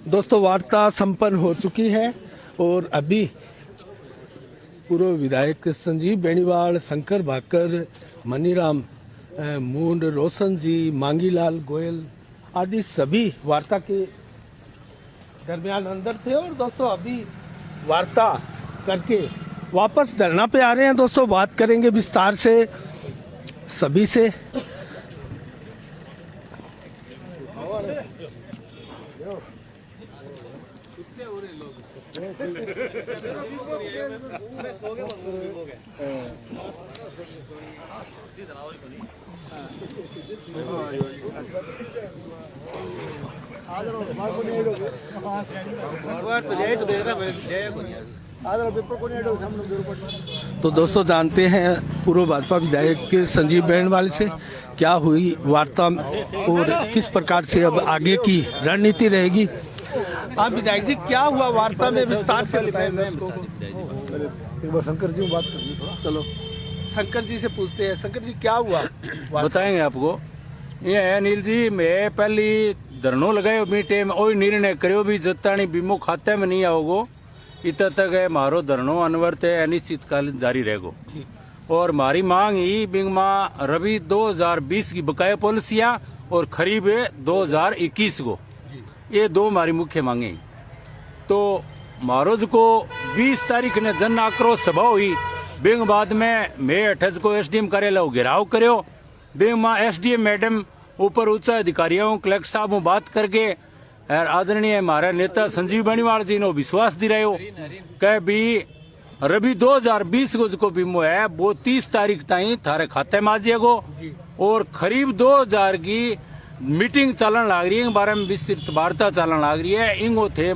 दोस्तों वार्ता संपन्न हो चुकी है और अभी पूर्व विधायक संजीव बेनीवाल, शंकर भाकर, मनीराम मूंड, रोशन जी, मांगीलाल गोयल आदि सभी वार्ता के दरमियान अंदर थे। और दोस्तों अभी वार्ता करके वापस धरना पे आ रहे हैं। दोस्तों बात करेंगे विस्तार से सभी से। तो दोस्तों जानते हैं पूर्व भाजपा विधायक संजीव बेनीवाल से क्या हुई वार्ता और किस प्रकार से अब आगे की रणनीति रहेगी। आप विधायक जी क्या हुआ वार्ता में, विस्तार से बताएं। एक बार शंकर जी बात कर चलो शंकर जी से पूछते हैं। शंकर जी क्या हुआ बताएंगे आपको। ये है अनिल जी, मैं पहली धरनो लगायो मीटे में वही निर्णय करो भी जत्तानी बीमो खाते में नहीं आओगो इत तक है मारो धरनो अनवर्त है अनिश्चितकालीन जारी रहेगो। और हमारी मांग ही बिंग माँ रबी 2020 की बकाया पॉलिसियां और खरीब 2021 को, ये दो हमारी मुख्य मांगे। तो महारोज को 20 तारीख ने जन आक्रोश सभा हुई। बिंग बाद में मैं अठज को एसडीएम कार्यालय घेराव करो। बिंग माँ एसडीएम मैडम ऊपर उच्च अधिकारियों कलेक्टर साहब बात करके आदरणीय हमारा नेता संजीव बेनीवाल जी ने विश्वास दिलायो कह भी रबी 2020 को जो बीमो है वो 30 तारीख ताई थारे खाते में आ जाएगो। और करीब 2000 की मीटिंग चलन लग रही है, बारे में विस्तृत वार्ता चलन लग रही है। इंगो थे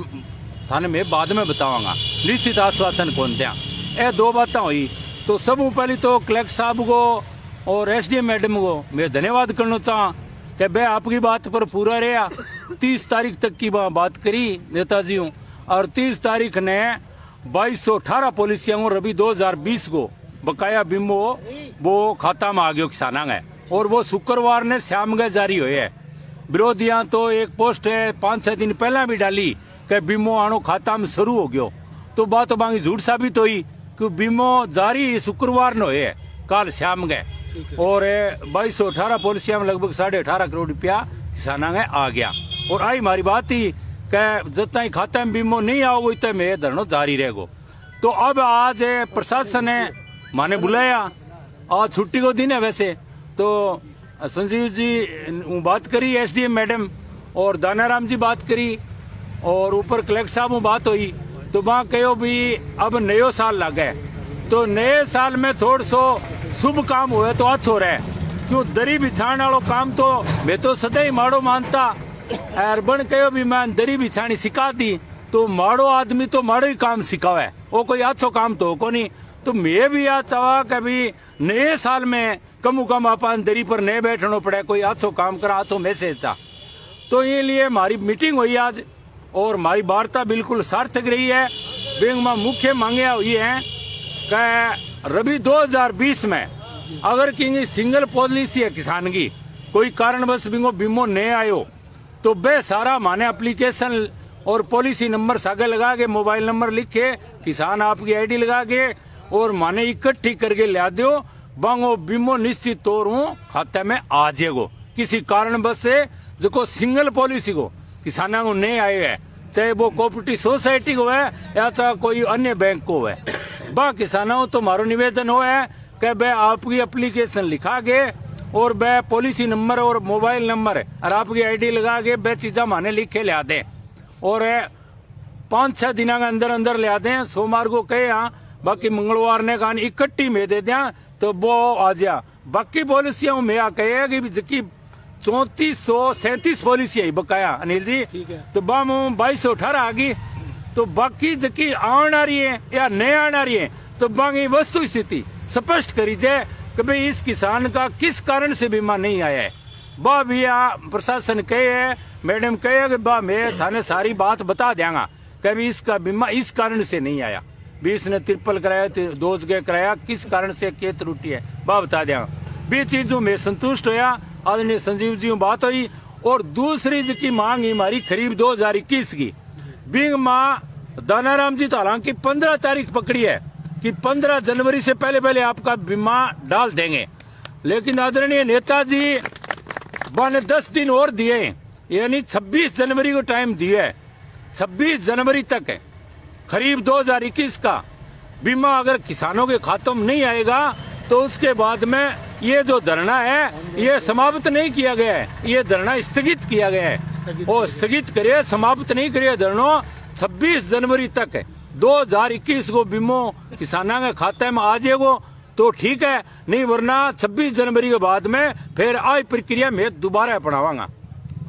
थाने में बाद में बतावांगा, निश्चित आश्वासन कौन दिया। ये दो बातें हुई। तो सब पहले तो कलेक्टर साहब को और एसडीएम मैडम को मैं धन्यवाद करना चाह कि भाई आपकी बात पर पूरा रहा। 30 तारीख तक की बात करी नेताजी और 30 तारीख ने 2218 पॉलिसियां रबी 2020 को बकाया बीमो वो खाता में आ गयो किसाना है। और वो शुक्रवार ने शाम गए जारी हुए है। विरोधियां तो एक पोस्ट है 5-6 दिन पहला भी डाली कि बीमो आणो खाता में शुरू हो गयो। तो बात मांगी झूठ साबित हुई कि बीमो जारी शुक्रवार ने हुए काल शाम गए। और 2218 पॉलिसियां में लगभग 18.5 करोड़ रुपया किसाना में आ गया। और आई हमारी बात ही कि जब तक खाते में बीमो नहीं आओगे इतना में धरनो जारी रहेगो। तो अब आज प्रशासन ने माने बुलाया, आज छुट्टी को दिन है वैसे। तो संजीव जी बात करी, एसडीएम मैडम और दानाराम जी बात करी और ऊपर कलेक्टर साहब बात हुई। तो वहाँ कहो भी अब नयो साल लग गए तो नए साल में थोड़ा सो शुभ काम हुए तो अच्छा हो रहा है। क्यों दरी बिछाने वालों काम तो मैं तो सदा ही माड़ो मानता और बन कहो भी मैं दरी बिछानी सिखा दी। तो माड़ो आदमी तो माड़ो ही काम सिखावे, वो कोई अच्छो काम तो को नहीं। तो मैं भी आज चाहा कभी नए साल में कम कम अपन दरी पर नहीं बैठना पड़े, कोई अच्छो काम करा, अच्छो मैसेज चा। तो ये लिए हमारी मीटिंग हुई आज और हमारी वार्ता बिल्कुल सार्थक रही है। बैंक में मुख्य मांगे हुई है कि रबी 2020 में अगर किंग सिंगल पॉलिसी है किसान की, कोई कारणवश बिंगो बीमो नहीं आयो तो बे सारा माने एप्लीकेशन और पॉलिसी नंबर सागे लगा के मोबाइल नंबर लिख के किसान आपकी आईडी लगा के और माने इकट्ठी करके ला दो बांगो बीमो निश्चित तौर खाते में आ जाएगो। किसी कारणवश से जो सिंगल पॉलिसी को किसाना को नहीं आए है, चाहे वो कोऑपरेटिव सोसाइटी को है या चाहे कोई अन्य बैंक को है, बा किसानों तो मारो निवेदन हो है कि भाई आपकी एप्लीकेशन लिखा के और वह पॉलिसी नंबर और मोबाइल नंबर और आपकी आईडी लगा के वह चीजा माने लिख के ले दें और 5-6 दिन के अंदर अंदर ले दें। सोमवार को कहे यहाँ, बाकी मंगलवार ने कहा इकट्ठी में दे दें तो वो आ जा। बाकी पॉलिसियां में आ कहे कि जिसकी 3437 पॉलिसियां बकाया अनिल जी, तो बम 2218 आ गई। तो बाकी जकी आने आ रही है या नहीं आने आ रही है तो बाकी वस्तु स्थिति स्पष्ट करी जाए कि भाई इस किसान का किस कारण से बीमा नहीं आया है। बा भैया प्रशासन कहे है, मैडम कहे कि बा मैं थाने सारी बात बता देंगा कि भी इसका बीमा इस कारण से नहीं आया। 20 ने ट्रिपल कराया, 2 जगह कराया, किस कारण से क्या त्रुटि है बा बता देंगा। भी चीजों में संतुष्ट होया। आदरणीय संजीव जी बात हुई। और दूसरी जी की मांग हमारी खरीब 2021 की बिंग माँ दानाराम जी तो हालांकि 15 तारीख पकड़ी है कि 15 जनवरी से पहले पहले आपका बीमा डाल देंगे, लेकिन आदरणीय नेताजी ने 10 दिन और दिए, यानी 26 जनवरी को टाइम दिया है। 26 जनवरी तक है खरीफ 2021 का बीमा अगर किसानों के खातों में नहीं आएगा तो उसके बाद में ये जो धरना है ये समाप्त नहीं किया गया है, ये धरना स्थगित किया गया है। वो स्थगित करिए, समाप्त नहीं करिए धरना। 26 जनवरी तक है 2021 को बीमो किसानों के खाते में आ जाएगो तो ठीक है, नहीं वरना 26 जनवरी के बाद में फिर आई प्रक्रिया में दोबारा अपनावांगा।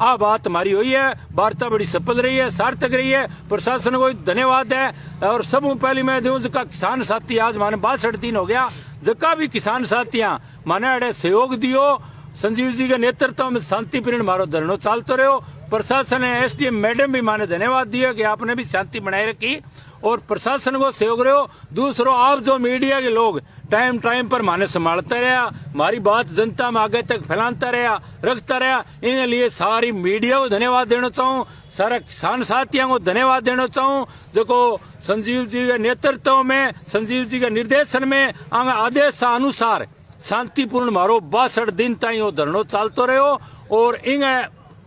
आ बात हमारी हुई है, वार्ता बड़ी सफल रही है, सार्थक रही है। प्रशासन को धन्यवाद है। और सब पहले मैं दूं जका किसान साथी आज माने 62 दिन हो गया, जका भी किसान साथियां माने अड़े सहयोग दियो, संजीव जी के नेतृत्व में शांतिपूर्ण मारो धरनो चलते रहो। प्रशासन है, एसडीएम मैडम भी माने धन्यवाद दिया कि आपने भी शांति बनाए रखी और प्रशासन को सहयोग रहो। दूसरों आप जो मीडिया के लोग टाइम टाइम पर माने संभालता रहा, हमारी बात जनता में आगे तक फैलाता रहा, रखता रहा, इन लिए सारी मीडिया को धन्यवाद देना चाहूँ, सारा किसान साथियों को धन्यवाद देना चाहूँ जो संजीव जी के नेतृत्व में, संजीव जी के निर्देशन में आदेश अनुसार शांतिपूर्ण मारो 62 दिन ताई वो धरनो चलते रहो। और इन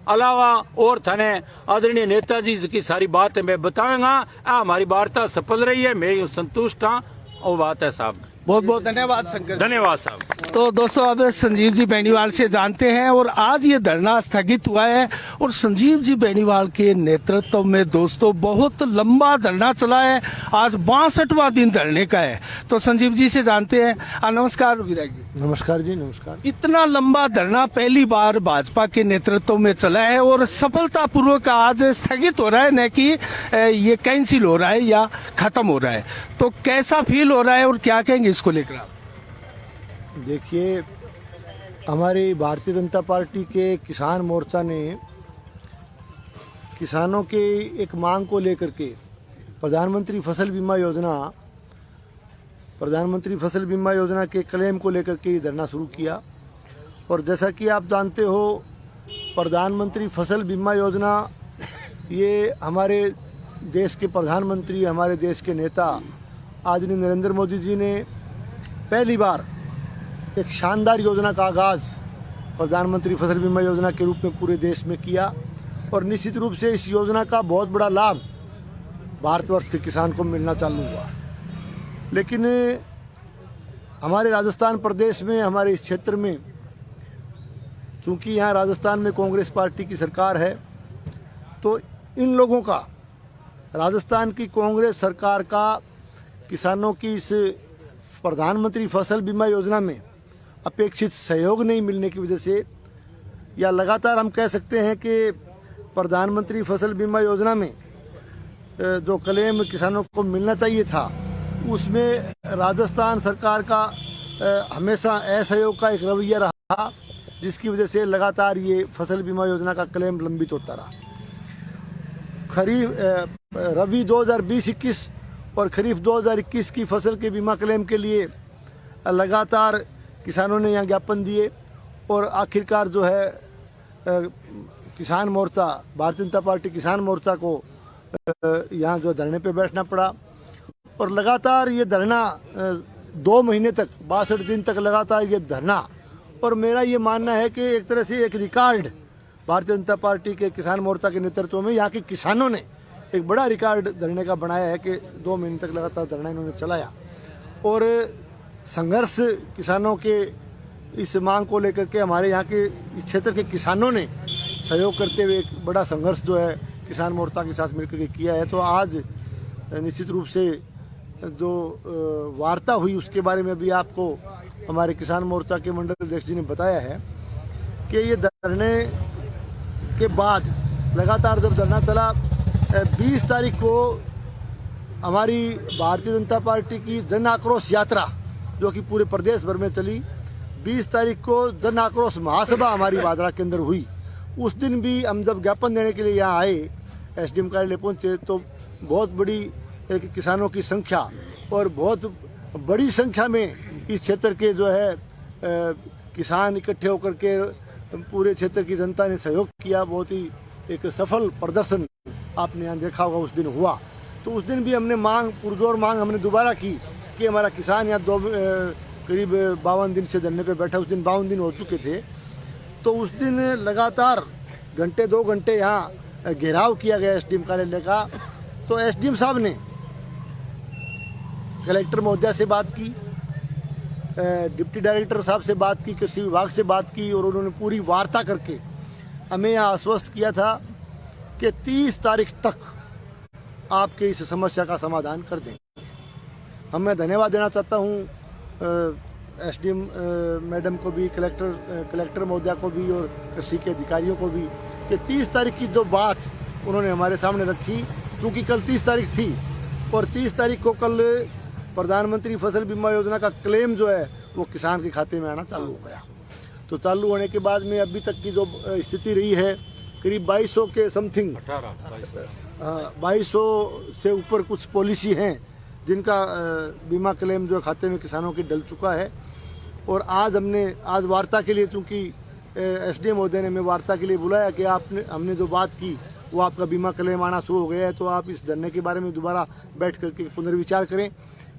अलावा और थाने आदरणीय नेताजी की सारी बातें मैं बताऊंगा। हमारी वार्ता सफल रही है, मैं संतुष्ट हाँ। वो बात है साहब। बहुत बहुत धन्यवाद शंकर जी। धन्यवाद साहब। तो दोस्तों अब संजीव जी बेनीवाल से जानते हैं और आज ये धरना स्थगित हुआ है और संजीव जी बेनीवाल के नेतृत्व में दोस्तों बहुत लंबा धरना चला है, आज 62वां दिन धरने का है। तो संजीव जी से जानते हैं। नमस्कार विधायक जी। नमस्कार जी, नमस्कार। इतना लंबा धरना पहली बार भाजपा के नेतृत्व में चला है और सफलतापूर्वक आज स्थगित हो रहा है, न कि ये कैंसिल हो रहा है या खत्म हो रहा है। तो कैसा फील हो रहा है और क्या कहेंगे इसको लेकर आप? देखिए, हमारी भारतीय जनता पार्टी के किसान मोर्चा ने किसानों के एक मांग को लेकर के प्रधानमंत्री फसल बीमा योजना के क्लेम को लेकर के ये धरना शुरू किया। और जैसा कि आप जानते हो, प्रधानमंत्री फसल बीमा योजना ये हमारे देश के प्रधानमंत्री, हमारे देश के नेता आदरणीय नरेंद्र मोदी जी ने पहली बार एक शानदार योजना का आगाज़ प्रधानमंत्री फसल बीमा योजना के रूप में पूरे देश में किया। और निश्चित रूप से इस योजना का बहुत बड़ा लाभ भारतवर्ष के किसान को मिलना चालू हुआ। लेकिन हमारे राजस्थान प्रदेश में, हमारे इस क्षेत्र में, चूँकि यहाँ राजस्थान में कांग्रेस पार्टी की सरकार है, तो इन लोगों का, राजस्थान की कांग्रेस सरकार का किसानों की इस प्रधानमंत्री फसल बीमा योजना में अपेक्षित सहयोग नहीं मिलने की वजह से, या लगातार हम कह सकते हैं कि प्रधानमंत्री फसल बीमा योजना में जो क्लेम किसानों को मिलना चाहिए था, उसमें राजस्थान सरकार का हमेशा असहयोग का एक रवैया रहा, जिसकी वजह से लगातार ये फसल बीमा योजना का क्लेम लंबित होता रहा। रबी 2020-21 और खरीफ 2021 की फसल के बीमा क्लेम के लिए लगातार किसानों ने यहाँ ज्ञापन दिए और आखिरकार जो है किसान मोर्चा, भारतीय जनता पार्टी किसान मोर्चा को यहाँ जो धरने पे बैठना पड़ा। और लगातार ये धरना 2 महीने तक, 62 दिन तक लगातार ये धरना। और मेरा ये मानना है कि एक तरह से एक रिकॉर्ड भारतीय जनता पार्टी के किसान मोर्चा के नेतृत्व में यहाँ के किसानों ने एक बड़ा रिकॉर्ड धरने का बनाया है कि 2 महीने तक लगातार धरना इन्होंने चलाया। और संघर्ष किसानों के इस मांग को लेकर के हमारे यहाँ के इस क्षेत्र के किसानों ने सहयोग करते हुए एक बड़ा संघर्ष जो है किसान मोर्चा के साथ मिलकर के किया है। तो आज निश्चित रूप से जो वार्ता हुई उसके बारे में भी आपको हमारे किसान मोर्चा के मंडल अध्यक्ष जी ने बताया है कि ये धरने के बाद लगातार जब धरना चला, 20 तारीख को हमारी भारतीय जनता पार्टी की जन आक्रोश यात्रा जो कि पूरे प्रदेश भर में चली, 20 तारीख को जन आक्रोश महासभा हमारी वादरा के अंदर हुई। उस दिन भी हम जब ज्ञापन देने के लिए यहाँ आए, एसडीएम कार्यालय पहुँचे, तो बहुत बड़ी एक किसानों की संख्या और बहुत बड़ी संख्या में इस क्षेत्र के जो है किसान इकट्ठे होकर के पूरे क्षेत्र की जनता ने सहयोग किया। बहुत ही एक सफल प्रदर्शन आपने यहाँ देखा होगा उस दिन हुआ। तो उस दिन भी हमने पुरजोर मांग हमने दोबारा की कि हमारा किसान यहाँ करीब 52 दिन से धरने पे बैठा। उस दिन 52 दिन हो चुके थे। तो उस दिन लगातार घंटे 2 घंटे यहाँ घेराव किया गया एसडीएम कार्यालय का। तो एसडीएम साहब ने कलेक्टर महोदया से बात की, डिप्टी डायरेक्टर साहब से बात की, कृषि विभाग से बात की, और उन्होंने पूरी वार्ता करके हमें यहाँ आश्वस्त किया था कि 30 तारीख तक आपके इस समस्या का समाधान कर देंगे। मैं धन्यवाद देना चाहता हूँ एसडीएम मैडम को भी, कलेक्टर महोदया को भी और कृषि के अधिकारियों को भी कि 30 तारीख की जो बात उन्होंने हमारे सामने रखी, चूँकि कल 30 तारीख थी और 30 तारीख को कल प्रधानमंत्री फसल बीमा योजना का क्लेम जो है वो किसान के खाते में आना चालू हो गया। तो चालू होने के बाद में अभी तक की जो स्थिति रही है, करीब 2200 के समथिंग 2200 से ऊपर कुछ पॉलिसी हैं जिनका बीमा क्लेम जो खाते में किसानों के डल चुका है। और आज वार्ता के लिए, चूँकि एसडीएम महोदय ने हमें वार्ता के लिए बुलाया कि हमने जो बात की वो आपका बीमा क्लेम आना शुरू हो गया है, तो आप इस धरने के बारे में दोबारा बैठ करके पुनर्विचार करें।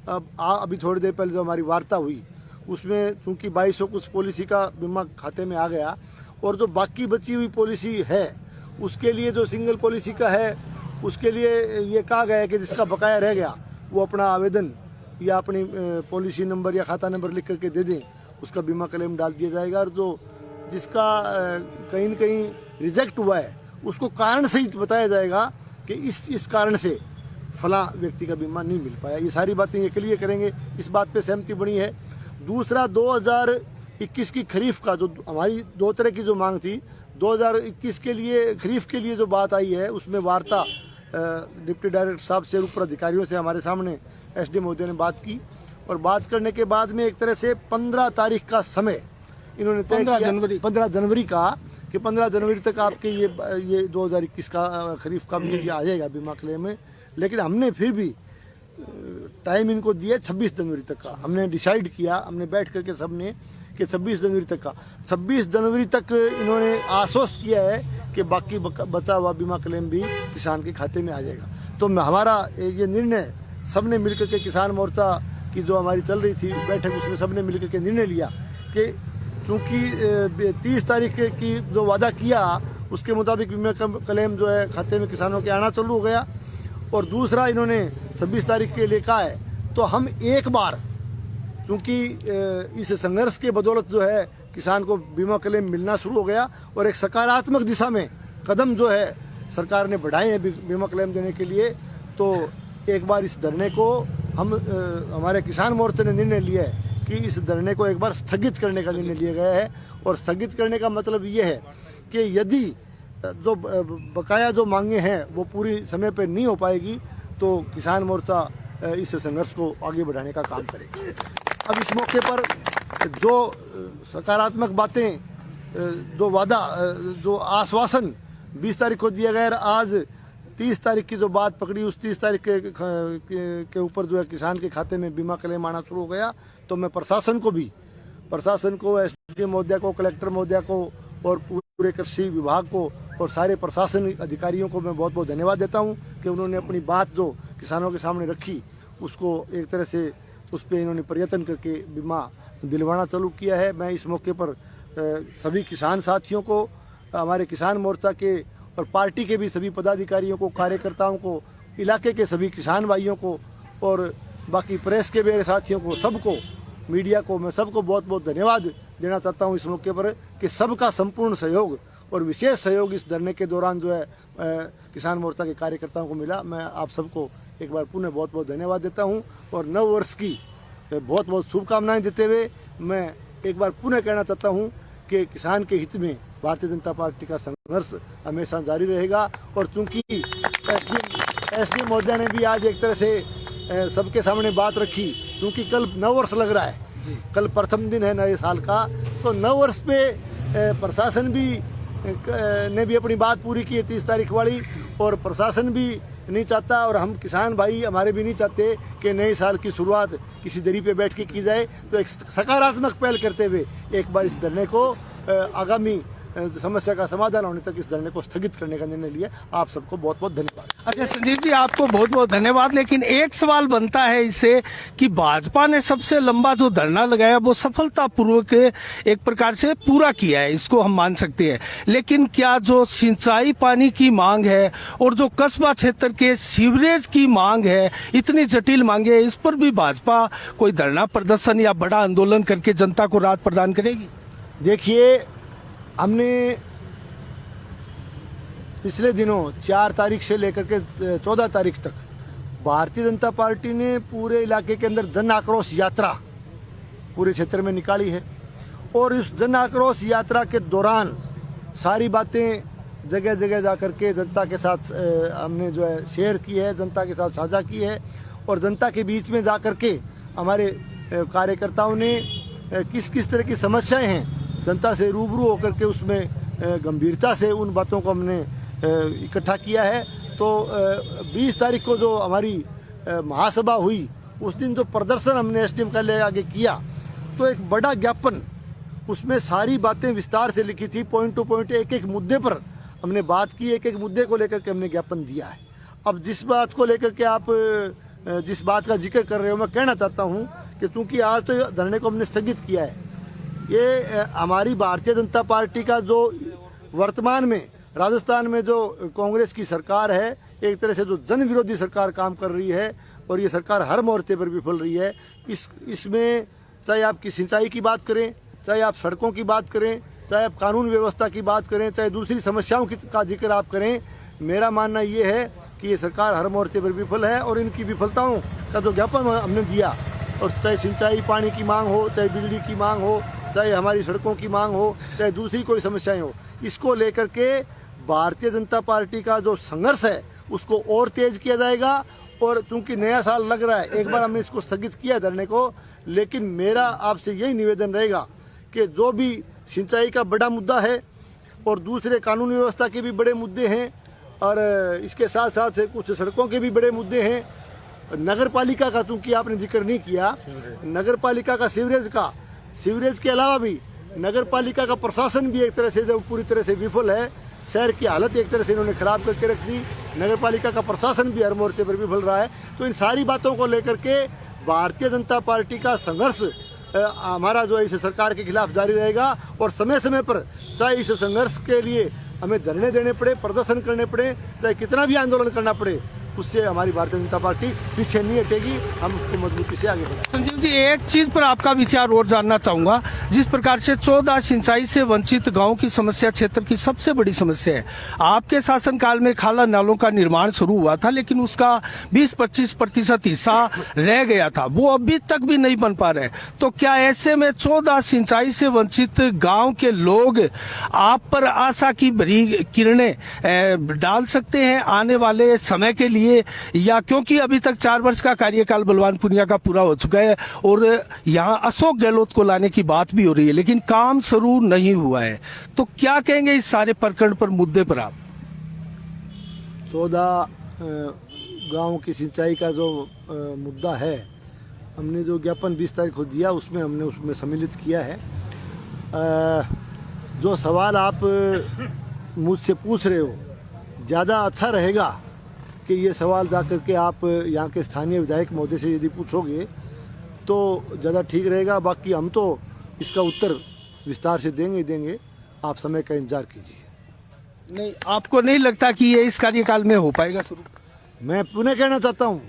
अभी थोड़ी देर पहले जो हमारी वार्ता हुई उसमें चूँकि 2200 कुछ पॉलिसी का बीमा खाते में आ गया, और जो बाकी बची हुई पॉलिसी है उसके लिए जो सिंगल पॉलिसी का है उसके लिए ये कहा गया है कि जिसका बकाया रह गया वो अपना आवेदन या अपनी पॉलिसी नंबर या खाता नंबर लिख करके दे दें, उसका बीमा क्लेम डाल दिया जाएगा। और जो जिसका कहीं न कहीं रिजेक्ट हुआ है उसको कारण सहित बताया जाएगा कि इस कारण से फला व्यक्ति का बीमा नहीं मिल पाया। ये सारी बातें ये क्लियर करेंगे, इस बात पे सहमति बनी है। दूसरा, 2021 की खरीफ का जो हमारी 2 तरह की जो मांग थी, 2021 के लिए खरीफ के लिए जो बात आई है उसमें वार्ता डिप्टी डायरेक्टर साहब से, ऊपर अधिकारियों से हमारे सामने एसडीएम महोदय ने बात की, और बात करने के बाद में एक तरह से 15 तारीख का समय इन्होंने तय किया, 15 जनवरी का, कि 15 जनवरी तक आपके ये 2021 का खरीफ का भी आ जाएगा बीमा क्लेम में। लेकिन हमने फिर भी टाइम इनको दिया 26 जनवरी तक का। हमने डिसाइड किया, हमने बैठ करके सबने कि 26 जनवरी तक का, 26 जनवरी तक इन्होंने आश्वस्त किया है कि बाकी बचा हुआ बीमा क्लेम भी किसान के खाते में आ जाएगा। तो हमारा ये निर्णय सबने मिलकर के, किसान मोर्चा की जो हमारी चल रही थी बैठक, उसमें सबने मिलकर के निर्णय लिया कि चूँकि 30 तारीख की जो वादा किया उसके मुताबिक बीमा क्लेम जो है खाते में किसानों के आना चालू हो गया। और दूसरा, इन्होंने 26 तारीख के लिए कहा है, तो हम एक बार, क्योंकि इस संघर्ष के बदौलत जो है किसान को बीमा क्लेम मिलना शुरू हो गया, और एक सकारात्मक दिशा में कदम जो है सरकार ने बढ़ाए हैं बीमा क्लेम देने के लिए। तो एक बार इस धरने को हमारे किसान मोर्चे ने निर्णय लिया है कि इस धरने को एक बार स्थगित करने का निर्णय लिया गया है। और स्थगित करने का मतलब ये है कि यदि जो बकाया जो मांगे हैं वो पूरी समय पर नहीं हो पाएगी तो किसान मोर्चा इस संघर्ष को आगे बढ़ाने का काम करेगा। अब इस मौके पर जो सकारात्मक बातें, जो वादा, जो आश्वासन 20 तारीख को दिया गया, आज 30 तारीख की जो बात पकड़ी, उस 30 तारीख के ऊपर जो है किसान के खाते में बीमा क्लेम आना शुरू हो गया। तो मैं प्रशासन को, एसडीएम महोदया को, कलेक्टर महोदया को और पूरे कृषि विभाग को और सारे प्रशासन अधिकारियों को मैं बहुत बहुत धन्यवाद देता हूं कि उन्होंने अपनी बात जो किसानों के सामने रखी उसको एक तरह से उस पर इन्होंने प्रयत्न करके बीमा दिलवाना चालू किया है। मैं इस मौके पर सभी किसान साथियों को, हमारे किसान मोर्चा के और पार्टी के भी सभी पदाधिकारियों को, कार्यकर्ताओं को, इलाके के सभी किसान भाइयों को और बाकी प्रेस के मेरे साथियों को, सबको, मीडिया को, मैं सबको बहुत बहुत धन्यवाद देना चाहता हूं इस मौके पर कि सबका संपूर्ण सहयोग और विशेष सहयोग इस धरने के दौरान जो है किसान मोर्चा के कार्यकर्ताओं को मिला। मैं आप सबको एक बार पुनः बहुत बहुत धन्यवाद देता हूं और नव वर्ष की बहुत बहुत शुभकामनाएं देते हुए मैं एक बार पुनः कहना चाहता हूं कि किसान के हित में भारतीय जनता पार्टी का संघर्ष हमेशा जारी रहेगा। और चूंकि एसडीएम महोदया ने भी आज एक तरह से सबके सामने बात रखी, चूंकि कल नव वर्ष लग रहा है, कल प्रथम दिन है नए साल का, तो नव वर्ष पे प्रशासन ने भी अपनी बात पूरी की है 30 तारीख वाली, और प्रशासन भी नहीं चाहता और हम किसान भाई हमारे भी नहीं चाहते कि नए साल की शुरुआत किसी दरी पे बैठ के की जाए। तो एक सकारात्मक पहल करते हुए एक बार इस धरने को आगामी समस्या का समाधान होने तक इस धरने को स्थगित करने का निर्णय लिया। आप सबको बहुत बहुत धन्यवाद। अच्छा संजीव जी, आपको बहुत बहुत धन्यवाद। लेकिन एक सवाल बनता है इससे कि भाजपा ने सबसे लंबा जो धरना लगाया वो सफलतापूर्वक एक प्रकार से पूरा किया है, इसको हम मान सकते हैं। लेकिन क्या जो सिंचाई पानी की मांग है और जो कस्बा क्षेत्र के सीवरेज की मांग है, इतनी जटिल मांगे है, इस पर भी भाजपा कोई धरना प्रदर्शन या बड़ा आंदोलन करके जनता को राहत प्रदान करेगी? देखिए, हमने पिछले दिनों 4 तारीख से लेकर के 14 तारीख तक भारतीय जनता पार्टी ने पूरे इलाके के अंदर जन आक्रोश यात्रा पूरे क्षेत्र में निकाली है। और इस जन आक्रोश यात्रा के दौरान सारी बातें जगह जगह जा कर के जनता के साथ हमने जो है शेयर की है, जनता के साथ साझा की है। और जनता के बीच में जा कर के हमारे कार्यकर्ताओं ने किस किस तरह की समस्याएं हैं जनता से रूबरू होकर के उसमें गंभीरता से उन बातों को हमने इकट्ठा किया है। तो 20 तारीख को जो हमारी महासभा हुई, उस दिन जो प्रदर्शन हमने एसडीएम कार्यालय आगे किया, तो एक बड़ा ज्ञापन, उसमें सारी बातें विस्तार से लिखी थी, पॉइंट टू पॉइंट एक एक मुद्दे पर हमने बात की, एक एक मुद्दे को लेकर के हमने ज्ञापन दिया है। अब जिस बात को लेकर के आप जिस बात का जिक्र कर रहे हो, मैं कहना चाहता हूँ कि चूँकि आज तो धरने को हमने स्थगित किया है, ये हमारी भारतीय जनता पार्टी का जो वर्तमान में राजस्थान में जो कांग्रेस की सरकार है, एक तरह से जो जन विरोधी सरकार काम कर रही है, और ये सरकार हर मोर्चे पर विफल रही है। इसमें चाहे आप की सिंचाई की बात करें, चाहे आप सड़कों की बात करें, चाहे आप कानून व्यवस्था की बात करें, चाहे दूसरी समस्याओं का जिक्र आप करें, मेरा मानना ये है कि ये सरकार हर मोर्चे पर विफल है। और इनकी विफलताओं का जो ज्ञापन हमने दिया, और चाहे सिंचाई पानी की मांग हो, चाहे बिजली की मांग हो, चाहे हमारी सड़कों की मांग हो, चाहे दूसरी कोई समस्याएं हो, इसको लेकर के भारतीय जनता पार्टी का जो संघर्ष है उसको और तेज किया जाएगा। और चूंकि नया साल लग रहा है, एक बार हमने इसको स्थगित किया धरने को, लेकिन मेरा आपसे यही निवेदन रहेगा कि जो भी सिंचाई का बड़ा मुद्दा है और दूसरे कानून व्यवस्था के भी बड़े मुद्दे हैं, और इसके साथ साथ कुछ सड़कों के भी बड़े मुद्दे हैं, नगर पालिका का चूँकि आपने जिक्र नहीं किया, नगर पालिका का सीवरेज के अलावा भी नगर पालिका का प्रशासन भी एक तरह से जब पूरी तरह से विफल है। शहर की हालत एक तरह से इन्होंने खराब करके रख दी, नगर पालिका का प्रशासन भी हर मोर्चे पर विफल रहा है। तो इन सारी बातों को लेकर के भारतीय जनता पार्टी का संघर्ष हमारा जो है इस सरकार के खिलाफ जारी रहेगा। और समय समय पर चाहे इस संघर्ष के लिए हमें धरने देने पड़े, प्रदर्शन करने पड़े, चाहे कितना भी आंदोलन करना पड़े, उससे हमारी भारतीय जनता पार्टी पीछे नहीं हटेगी, हम उसको मजबूती से आगे बढ़ाएंगे। संजीव जी, एक चीज पर आपका विचार और जानना चाहूंगा। जिस प्रकार से 14 सिंचाई से वंचित गांव की समस्या क्षेत्र की सबसे बड़ी समस्या है। आपके शासनकाल में खाला नालों का निर्माण शुरू हुआ था, लेकिन उसका 20-25% हिस्सा रह गया था, वो अभी तक भी नहीं बन पा रहे। तो क्या ऐसे में 14 सिंचाई से वंचित गाँव के लोग आप पर आशा की भरी किरणें डाल सकते हैं आने वाले समय के लिए? या क्योंकि अभी तक 4 वर्ष का कार्यकाल बलवान पुनिया का पूरा हो चुका है और यहां अशोक गहलोत को लाने की बात भी हो रही है, लेकिन काम शुरू नहीं हुआ है, तो क्या कहेंगे इस सारे प्रकरण पर, मुद्दे पर आप? 14 गांव की सिंचाई का जो मुद्दा है, हमने जो ज्ञापन 20 तारीख को दिया हमने उसमें सम्मिलित किया है। जो सवाल आप मुझसे पूछ रहे हो, ज़्यादा अच्छा रहेगा कि ये सवाल जा करके आप यहाँ के स्थानीय विधायक महोदय से यदि पूछोगे तो ज़्यादा ठीक रहेगा। बाकी हम तो इसका उत्तर विस्तार से देंगे, आप समय का इंतजार कीजिए। नहीं, आपको नहीं लगता कि ये इस कार्यकाल में हो पाएगा शुरू? मैं पुनः कहना चाहता हूँ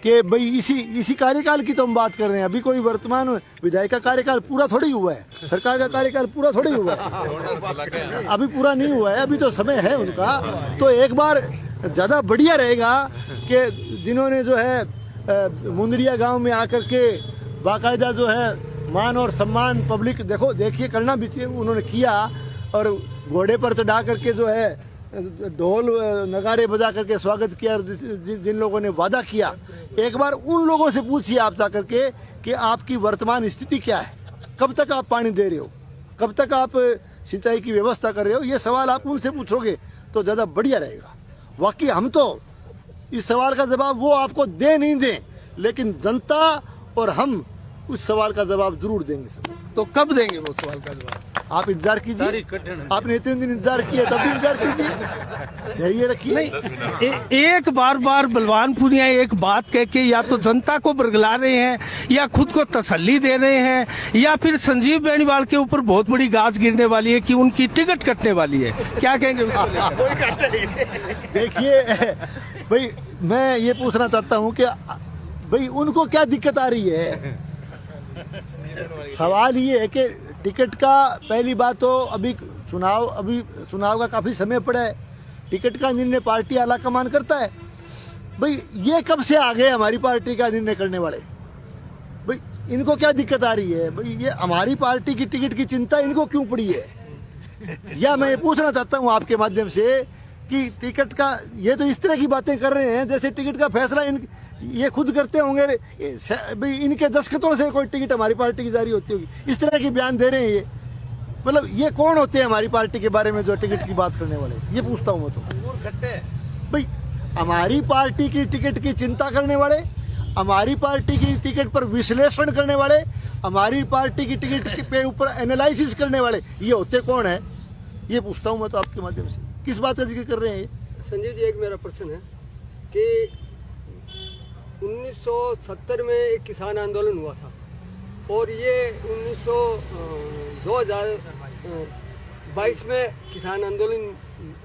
कि भाई इसी कार्यकाल की तो हम बात कर रहे हैं। अभी कोई वर्तमान विधायक का कार्यकाल पूरा थोड़ी हुआ है, सरकार का कार्यकाल पूरा थोड़ी हुआ है, अभी पूरा नहीं हुआ है, अभी तो समय है उनका। तो एक बार ज़्यादा बढ़िया रहेगा कि जिन्होंने जो है मुंदरिया गांव में आकर के बाकायदा जो है मान और सम्मान पब्लिक देखिए करना भी चाहिए, उन्होंने किया। और घोड़े पर चढ़ा करके जो है ढोल नगारे बजा करके स्वागत किया। जिन लोगों ने वादा किया, एक बार उन लोगों से पूछिए आप जा करके कि आपकी वर्तमान स्थिति क्या है, कब तक आप पानी दे रहे हो, कब तक आप सिंचाई की व्यवस्था कर रहे हो। ये सवाल आप उनसे पूछोगे तो ज़्यादा बढ़िया रहेगा। वाकई हम तो इस सवाल का जवाब वो आपको दे नहीं दें, लेकिन जनता और हम उस सवाल का जवाब जरूर देंगे। तो कब देंगे वो सवाल का जवाब? आप इंतजार कीजिए, आपने इतने दिन इंतजार किया तब भी इंतजार कीजिए, धैर्य रखिए। नहीं, एक बार बलवानपुरिया एक बात कह के या तो जनता को बरगला रहे हैं या खुद को तसल्ली दे रहे हैं, या फिर संजीव बेनीवाल के ऊपर बहुत बड़ी गाज गिरने वाली है कि उनकी टिकट कटने वाली है। क्या कहेंगे उसको लेकर? देखिए भाई, मैं ये पूछना चाहता हूँ कि भाई उनको क्या दिक्कत आ रही है। सवाल ये है कि टिकट का, पहली बात तो अभी चुनाव का काफ़ी समय पड़ा है, टिकट का निर्णय पार्टी आला कमान करता है। भाई ये कब से आ गए हमारी पार्टी का निर्णय करने वाले? भाई इनको क्या दिक्कत आ रही है? भाई ये हमारी पार्टी की टिकट की चिंता इनको क्यों पड़ी है? या मैं ये पूछना चाहता हूँ आपके माध्यम से कि टिकट का, ये तो इस तरह की बातें कर रहे हैं जैसे टिकट का फैसला ये खुद करते होंगे। भाई इनके दस्तखतों से कोई टिकट हमारी पार्टी की जारी होती होगी, इस तरह के बयान दे रहे हैं ये। मतलब ये कौन होते हैं हमारी पार्टी के बारे में जो टिकट की बात करने वाले? ये पूछता हूँ मैं तो। भाई हमारी पार्टी की टिकट की चिंता करने वाले, हमारी पार्टी की टिकट पर विश्लेषण करने वाले, हमारी पार्टी की टिकट पे ऊपर एनालिसिस करने वाले, ये होते कौन है? ये पूछता हूँ मैं तो आपके माध्यम से। किस बात का जिक्र कर रहे हैं ये? संजीव जी, एक मेरा प्रश्न है कि 1970 में एक किसान आंदोलन हुआ था और ये 2022 में किसान आंदोलन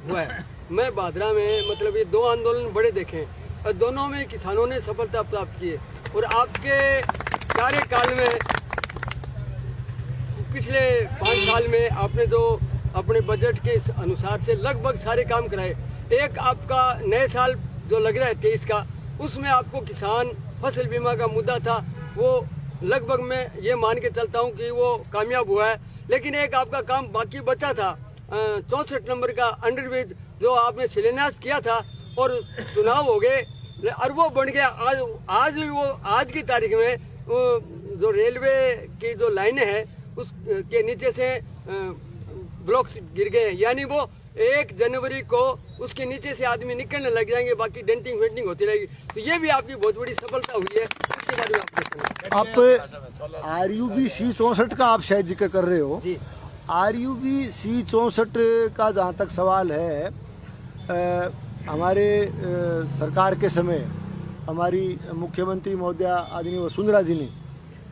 हुआ है। मैं बादरा में, मतलब ये दो आंदोलन बड़े देखे हैं और दोनों में किसानों ने सफलता प्राप्त की है। और आपके कार्यकाल में पिछले 5 साल में आपने जो अपने बजट के अनुसार से लगभग सारे काम कराए। एक आपका नए साल जो लग रहा है 23 का, उसमें आपको किसान फसल बीमा का मुद्दा था, वो लगभग मैं ये मान के चलता हूँ कि वो कामयाब हुआ है। लेकिन एक आपका काम बाकी बचा था, 64 नंबर का अंडरब्रिज जो आपने शिलान्यास किया था और चुनाव हो गए और वो बन गया। आज की तारीख में जो रेलवे की जो लाइनें हैं उसके नीचे से ब्लॉक्स गिर गए हैं, यानी वो 1 जनवरी को उसके नीचे से आदमी निकलने लग जाएंगे, बाकी डेंटिंग वेंटिंग होती रहेगी। तो ये भी आपकी बहुत बड़ी सफलता हुई है, उसके बारे में आप RUB C64 का आप शायद जिक्र कर रहे हो। RUB C64 का जहाँ तक सवाल है, हमारे सरकार के समय हमारी मुख्यमंत्री महोदया आदरणीय वसुंधरा जी ने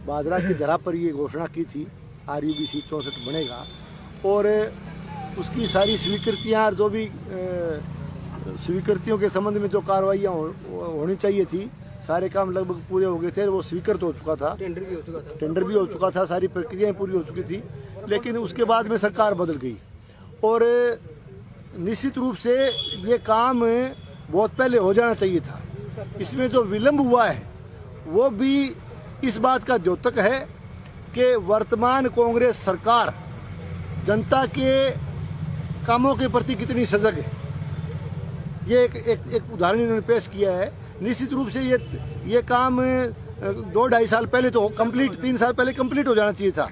बादरा की धरा पर ये घोषणा की थी RUB C64 बनेगा, और उसकी सारी स्वीकृतियाँ, जो भी स्वीकृतियों के संबंध में जो कार्रवाइयाँ होनी चाहिए थी, सारे काम लगभग पूरे हो गए थे। वो स्वीकृत हो चुका था, टेंडर भी हो चुका था, सारी प्रक्रियाएं पूरी हो चुकी थी। लेकिन उसके बाद में सरकार बदल गई और निश्चित रूप से ये काम बहुत पहले हो जाना चाहिए था। इसमें जो विलम्ब हुआ है वो भी इस बात का द्योतक है कि वर्तमान कांग्रेस सरकार जनता के कामों के प्रति कितनी सजग है। ये एक उदाहरण इन्होंने पेश किया है। निश्चित रूप से ये काम 2-2.5 साल पहले तो कंप्लीट, 3 साल पहले कंप्लीट हो जाना चाहिए था।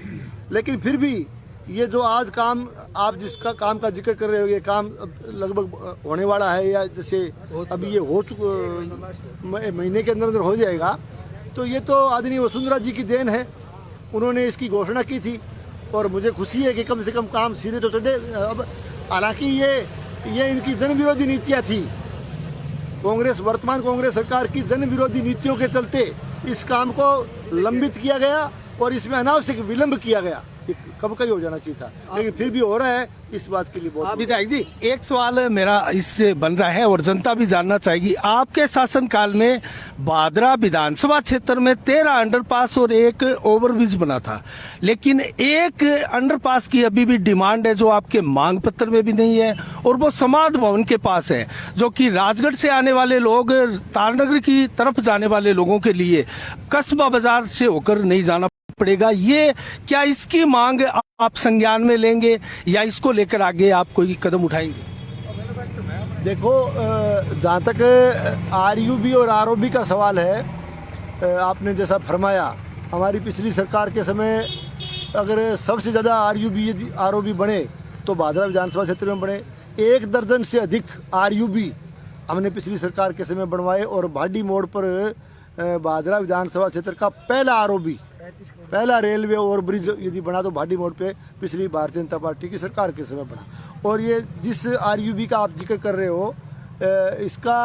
लेकिन फिर भी ये जो आज काम, आप जिसका काम का जिक्र कर रहे हो, ये काम लगभग होने वाला है, या जैसे अभी ये हो चुका, महीने के अंदर अंदर हो जाएगा। तो ये तो आदरणीय वसुंधरा जी की देन है, उन्होंने इसकी घोषणा की थी और मुझे खुशी है कि कम से कम काम सिरे तो चढ़े। अब हालांकि ये इनकी जन विरोधी नीतियाँ थी, वर्तमान कांग्रेस सरकार की जन विरोधी नीतियों के चलते इस काम को लंबित किया गया और इसमें अनावश्यक विलंब किया गया। कब का ही हो जाना चाहिए था, लेकिन फिर भी हो रहा है, इस बात के लिए बहुत। विधायक जी, एक सवाल मेरा इससे बन रहा है और जनता भी जानना चाहेगी। आपके शासनकाल में बादरा विधानसभा क्षेत्र में 13 अंडरपास और 1 ओवरब्रिज बना था, लेकिन एक अंडरपास की अभी भी डिमांड है जो आपके मांग पत्र में भी नहीं है, और वो समाध भवन के पास है, जो कि राजगढ़ से आने वाले लोग तारनगर की तरफ जाने वाले लोगों के लिए कस्बा बाजार से होकर नहीं जाना पड़ेगा। ये क्या इसकी मांग आप संज्ञान में लेंगे या इसको लेकर आगे आप कोई कदम उठाएंगे? देखो, जहाँ तक RUB और ROB का सवाल है, आपने जैसा फरमाया, हमारी पिछली सरकार के समय अगर सबसे ज़्यादा ROB बने तो बादरा विधानसभा क्षेत्र में बने। 1 दर्जन से अधिक RUB हमने पिछली सरकार के समय बनवाए और भाडी मोड़ पर बादरा विधानसभा क्षेत्र का पहला ROB पहला रेलवे ओवर ब्रिज यदि बना तो भाटी मोड़ पे पिछली भारतीय जनता पार्टी की सरकार के समय बना। और ये जिस RUB का आप जिक्र कर रहे हो, इसका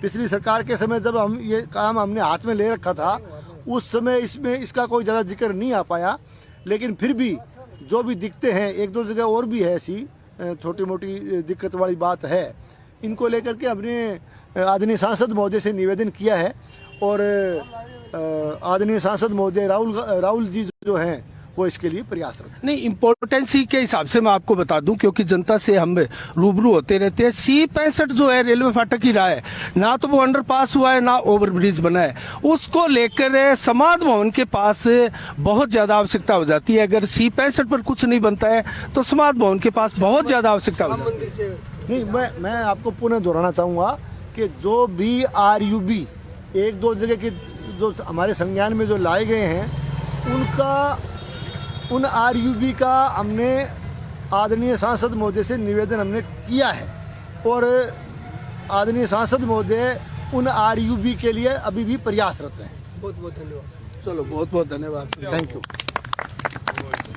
पिछली सरकार के समय जब हम ये काम हमने हाथ में ले रखा था, उस समय इसमें इसका कोई ज़्यादा जिक्र नहीं आ पाया। लेकिन फिर भी जो भी दिक्कतें हैं, एक दो जगह और भी है ऐसी छोटी मोटी दिक्कत वाली बात है, इनको लेकर के हमने आदरणीय सांसद महोदय से निवेदन किया है। और आदरणीय सांसद महोदय राहुल जी जो हैं वो इसके लिए प्रयासरत। नहीं, इम्पोर्टेंसी के हिसाब से मैं आपको बता दूं, क्योंकि जनता से हम रूबरू होते रहते हैं। C65 जो है रेलवे फाटक की राह है, ना तो वो अंडरपास हुआ है ना ओवरब्रिज बना है। उसको लेकर समाज भवन के पास बहुत ज्यादा आवश्यकता हो जाती है। अगर C65 पर कुछ नहीं बनता है तो समाज भवन के पास बहुत ज्यादा आवश्यकता हो जाती है। नहीं, मैं आपको पुनः दोहराना चाहूँगा कि जो भी RUB एक दो जगह के जो हमारे संज्ञान में जो लाए गए हैं, उन RUB का हमने आदरणीय सांसद महोदय से निवेदन हमने किया है। और आदरणीय सांसद महोदय उन RUB के लिए अभी भी प्रयासरत हैं। बहुत बहुत धन्यवाद। चलो, बहुत बहुत धन्यवाद, थैंक यू।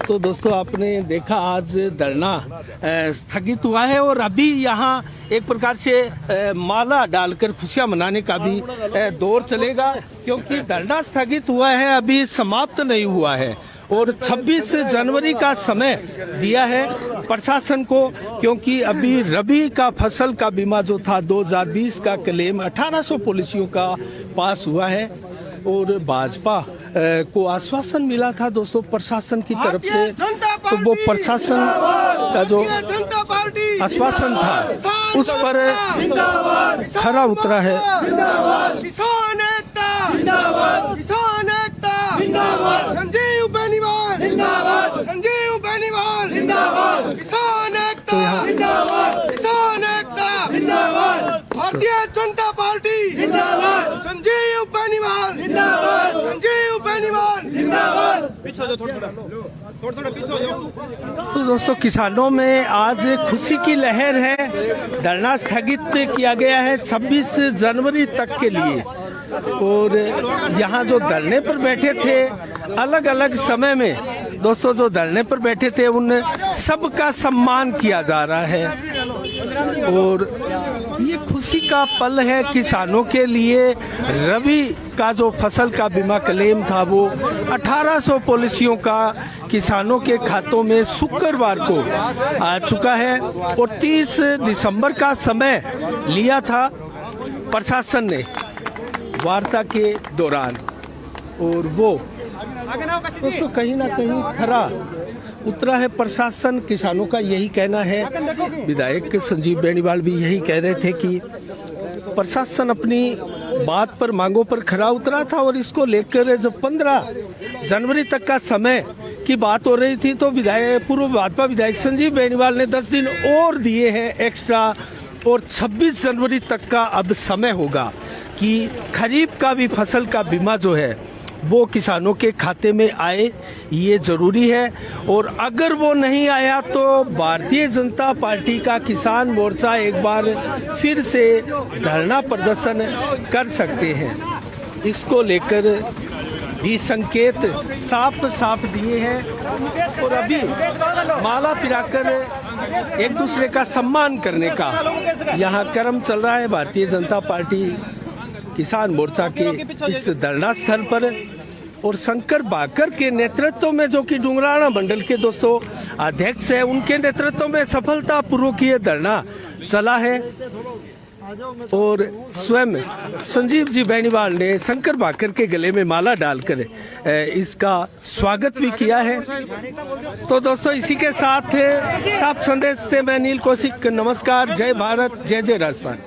तो दोस्तों, आपने देखा आज धरना स्थगित हुआ है और अभी यहाँ एक प्रकार से माला डालकर खुशियां मनाने का भी दौर चलेगा, क्योंकि धरना स्थगित हुआ है, अभी समाप्त नहीं हुआ है। और 26 जनवरी का समय दिया है प्रशासन को, क्योंकि अभी रबी का फसल का बीमा जो था 2020 का क्लेम 1800 पॉलिसियों का पास हुआ है। और भाजपा को आश्वासन मिला था दोस्तों प्रशासन की तरफ से, तो वो प्रशासन का जो आश्वासन था उस पर खरा उतरा है। किसान एकता जिंदाबाद, किसान एकता जिंदाबाद, संजीव बेनीवाल जिंदाबाद, संजीव बेनीवाल जिंदाबाद, किसान एकता जिंदाबाद, किसान एकता जिंदाबाद, भारतीय जनता पार्टी जिंदाबाद, संजीव बेनीवाल जिंदाबाद, संजीव बेनीवाल जिंदाबाद। तो दोस्तों, किसानों में आज खुशी की लहर है। धरना स्थगित किया गया है 26 जनवरी तक के लिए। और यहाँ जो धरने पर बैठे थे अलग अलग समय में, दोस्तों जो धरने पर बैठे थे उन सबका सम्मान किया जा रहा है। और ये खुशी का पल है किसानों के लिए। रबी का जो फसल का बीमा क्लेम था वो 1800 पॉलिसियों का किसानों के खातों में शुक्रवार को आ चुका है। और 30 दिसंबर का समय लिया था प्रशासन ने वार्ता के दौरान। और वो दोस्तों कहीं ना कहीं खरा उतरा है प्रशासन। किसानों का यही कहना है, विधायक संजीव बेनीवाल भी यही कह रहे थे कि प्रशासन अपनी बात पर, मांगों पर खरा उतरा था। और इसको लेकर जब 15 जनवरी तक का समय की बात हो रही थी तो पूर्व भाजपा विधायक संजीव बेनीवाल ने 10 दिन और दिए हैं एक्स्ट्रा। और 26 जनवरी तक का अब समय होगा कि खरीफ का भी फसल का बीमा जो है वो किसानों के खाते में आए, ये जरूरी है। और अगर वो नहीं आया तो भारतीय जनता पार्टी का किसान मोर्चा एक बार फिर से धरना प्रदर्शन कर सकते हैं। इसको लेकर भी संकेत साफ साफ दिए हैं। और अभी माला पिराकर एक दूसरे का सम्मान करने का यहाँ क्रम चल रहा है भारतीय जनता पार्टी किसान मोर्चा के इस धरना स्थल पर। और शंकर बाकर के नेतृत्व में, जो कि डुंगराना मंडल के दोस्तों अध्यक्ष है, उनके नेतृत्व में सफलतापूर्वक ये धरना चला है। और स्वयं संजीव जी बेनीवाल ने शंकर बाकर के गले में माला डालकर इसका स्वागत भी किया है। तो दोस्तों, इसी के साथ साफ संदेश से मैं नील कौशिक, नमस्कार, जय भारत, जय जय राजस्थान।